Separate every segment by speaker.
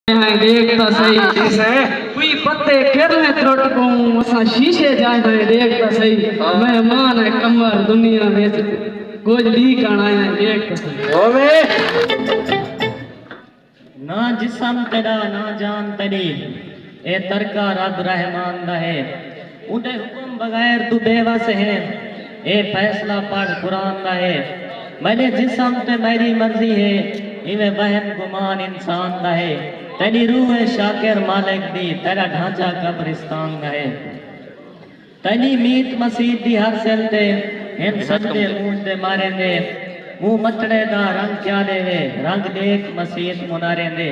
Speaker 1: हैं देखता सही कोई पत्ते कर में त्रुट को असा शीशे जाए हैं देखता सही मेहमान है कमर दुनिया में कुछ लीक आना है देखता सही
Speaker 2: ओवे
Speaker 3: ना जिस्म तेरा ना जान तेरी ए तरका रब रहमान दा है उठे हुक्म बगैर तू बेवस है ए फैसला पढ़ कुरान दा है मैंने जिस्म ते मेरी मर्जी है इवे वहम गुमान इंसान दा है तेरी रूह है शाकिर मालिक दी तेरा ढांचा कब्रिस्तान दा है तेरी मीत मसीद दी हर सेल ते हिन सजदे मुंह दे मारे दे मुंह मटड़े दा रंग क्या देवे रंग देख मसीद मुनारे दे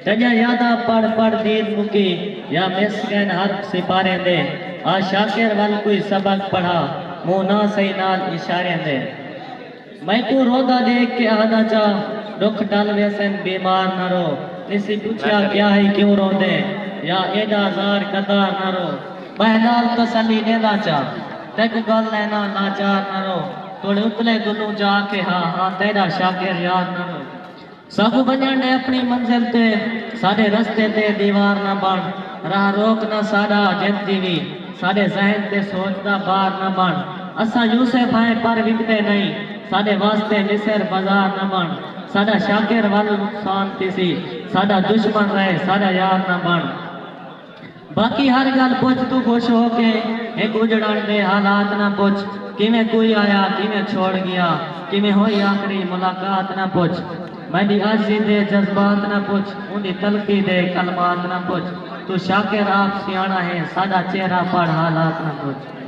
Speaker 3: तजा यादा पढ़ पढ़ दीद मुकी या मिसकैन हर्फ सिपारे दे आ शाकिर वाल कोई सबक पढ़ा मुंह ना सही नाल इशारे दे मैं को रोदा देख के आना चा दुख टल वैसन बीमार न रो इसी पूछा क्या है क्यों रोंदे या एदा जार कतार न रो बहलाल तसली देना चा तेक गल लेना लाचार न रो थोड़े उतले दुनू जाके हाँ तेरा शाकिर यार न रो सब बजन ने अपनी मंजिल ते साडे रस्ते ते दीवार न बन राह रोक न साडा जित जीवी साडे जहन ते सोचदा बार न बन असा यूसुफ है पर विकते नहीं साडे वास्ते मिस्र बाजार न बन साडा शाकिर वाल नुकसान तीसी साडा दुश्मन रहे साडा यार न बन बाकी हर गल पुछ तू खुश हो के एक उजड़न दे हालात न पुछ किवें कोई आया किवें छोड़ गया किवें होई आखिरी मुलाकात न पुछ मैंने आजी दे जज्बात न पुछ उन्दी तलकी दे कलमात न पुछ तू शाकिर आप सियाना है साडा चेहरा पढ़ हालात न पुछ।